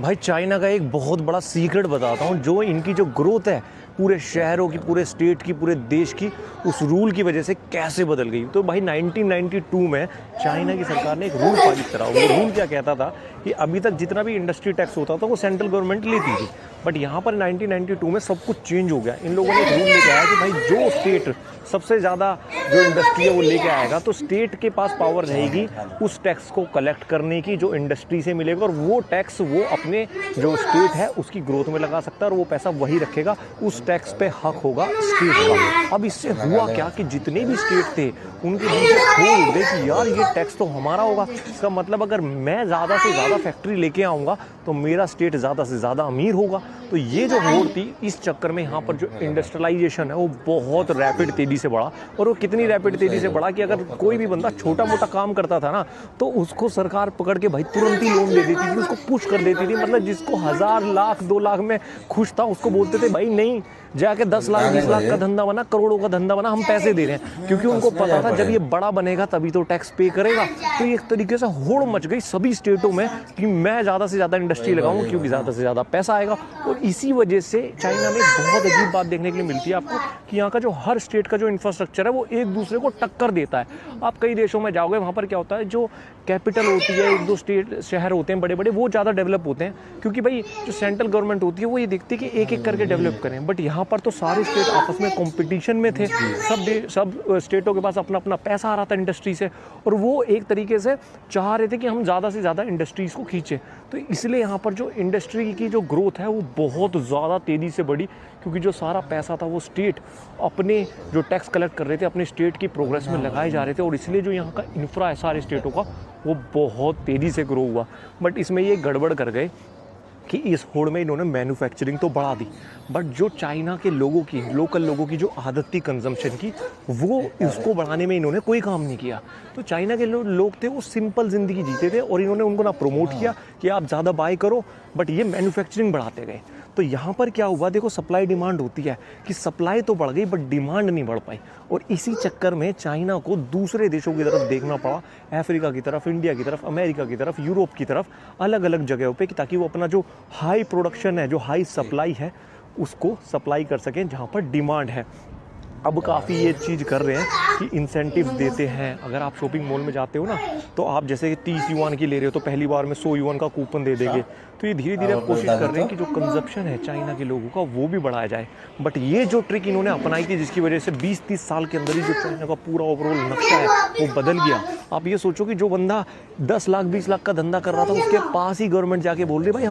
भाई चाइना का एक बहुत बड़ा सीक्रेट बताता हूँ, जो इनकी जो ग्रोथ है पूरे शहरों की, पूरे स्टेट की, पूरे देश की, उस रूल की वजह से कैसे बदल गई। तो भाई 1992 में चाइना की सरकार ने एक रूल पारित करा। वो रूल क्या कहता था कि अभी तक जितना भी इंडस्ट्री टैक्स होता था वो सेंट्रल गवर्नमेंट लेती थी, बट यहाँ पर 1992 में सब कुछ चेंज हो गया। इन लोगों ने एक रूल लेके आया कि भाई जो स्टेट सबसे ज़्यादा जो इंडस्ट्री है वो लेके आएगा, तो स्टेट के पास पावर रहेगी उस टैक्स को कलेक्ट करने की जो इंडस्ट्री से मिलेगा, और वो टैक्स वो अपने जो स्टेट है उसकी ग्रोथ में लगा सकता है और वो पैसा वही रखेगा, उस टैक्स पे हक होगा स्टेट का। अब इससे हुआ क्या कि जितने भी स्टेट थे उनके बीच खोल उठ गए कि यार ये टैक्स तो हमारा होगा। इसका मतलब अगर मैं ज़्यादा से ज़्यादा फैक्ट्री लेके आऊँगा तो मेरा स्टेट ज़्यादा से ज़्यादा अमीर होगा। तो ये जो होड़ थी, इस चक्कर में यहाँ पर जो इंडस्ट्रियलाइजेशन है वो बहुत रैपिड तेज़ी से बढ़ा। और वो कितनी रैपिड तेज़ी से बढ़ा कि अगर कोई भी बंदा छोटा मोटा काम करता था ना, तो उसको सरकार पकड़ के भाई तुरंत ही लोन दे देती थी, उसको पुश कर देती थी। मतलब जिसको 1000 लाख 2 लाख में खुश था उसको बोलते थे भाई नहीं, जाके 10 लाख 20 लाख का धंधा बना, करोड़ों का धंधा बना, हम पैसे दे रहे हैं। क्योंकि उनको पता था जब ये बड़ा बनेगा तभी तो टैक्स पे करेगा। तो ये एक तरीके से होड़ मच गई सभी स्टेटों में कि मैं ज़्यादा से ज़्यादा इंडस्ट्री लगाऊं क्योंकि ज़्यादा से ज़्यादा पैसा आएगा। और इसी वजह से चाइना में बहुत अजीब बात देखने के लिए मिलती है आपको कि यहाँ का जो हर स्टेट का जो इंफ्रास्ट्रक्चर है वो एक दूसरे को टक्कर देता है। आप कई देशों में जाओगे, वहाँ पर क्या होता है, जो कैपिटल होती है, एक दो स्टेट शहर होते हैं बड़े बड़े, वो ज़्यादा डेवलप होते हैं क्योंकि भाई जो सेंट्रल गवर्नमेंट होती है वो ये देखती है कि एक एक करके डेवलप करें। बट यहाँ पर तो सारे स्टेट आपस में कंपटीशन में थे, सब स्टेटों के पास अपना अपना पैसा आ रहा था इंडस्ट्री से, और वो एक तरीके से चाह रहे थे कि हम ज़्यादा से ज़्यादा इंडस्ट्रीज़ को खींचें। तो इसलिए यहाँ पर जो इंडस्ट्री की जो ग्रोथ है वो बहुत ज़्यादा तेज़ी से बढ़ी, क्योंकि जो सारा पैसा था वो स्टेट अपने जो टैक्स कलेक्ट कर रहे थे अपने स्टेट की प्रोग्रेस में लगाए जा रहे थे। और इसलिए जो यहाँ का इंफ्रा है सारे स्टेटों का वो बहुत तेज़ी से ग्रो हुआ। बट इसमें ये गड़बड़ कर गए कि इस होड़ में इन्होंने मैन्युफैक्चरिंग तो बढ़ा दी, बट जो चाइना के लोगों की, लोकल लोगों की जो आदत थी कंजम्पशन की, वो इसको बढ़ाने में इन्होंने कोई काम नहीं किया। तो चाइना के लोग थे वो सिंपल ज़िंदगी जीते थे और इन्होंने उनको ना प्रमोट किया कि आप ज़्यादा बाय करो, बट ये मैन्युफैक्चरिंग बढ़ाते गए। तो यहाँ पर क्या हुआ, देखो सप्लाई डिमांड होती है कि सप्लाई तो बढ़ गई बट डिमांड नहीं बढ़ पाई, और इसी चक्कर में चाइना को दूसरे देशों की तरफ देखना पड़ा, अफ्रीका की तरफ, इंडिया की तरफ, अमेरिका की तरफ, यूरोप की तरफ, अलग अलग जगहों पे, कि ताकि वो अपना जो हाई प्रोडक्शन है, जो हाई सप्लाई है, उसको सप्लाई कर सकें जहाँ पर डिमांड है। अब काफ़ी ये चीज़ कर रहे हैं कि इंसेंटिव्स देते हैं। अगर आप शॉपिंग मॉल में जाते हो ना, तो आप जैसे 30 युआन की ले रहे हो तो पहली बार में 100 युआन का कूपन दे देंगे। तो ये धीरे धीरे कोशिश कर रहे हैं कि जो कंजप्शन है चाइना के लोगों का वो भी बढ़ाया जाए। बट ये जो ट्रिक इन्होंने अपनाई थी, जिसकी वजह से 20-30 साल के अंदर ही जो चाइना का पूरा ओवरऑल नक्शा है वो बदल गया। आप ये सोचो कि जो बंदा 10 लाख 20 लाख का धंधा कर रहा था, उसके पास ही गवर्नमेंट जाके बोल रही है भाई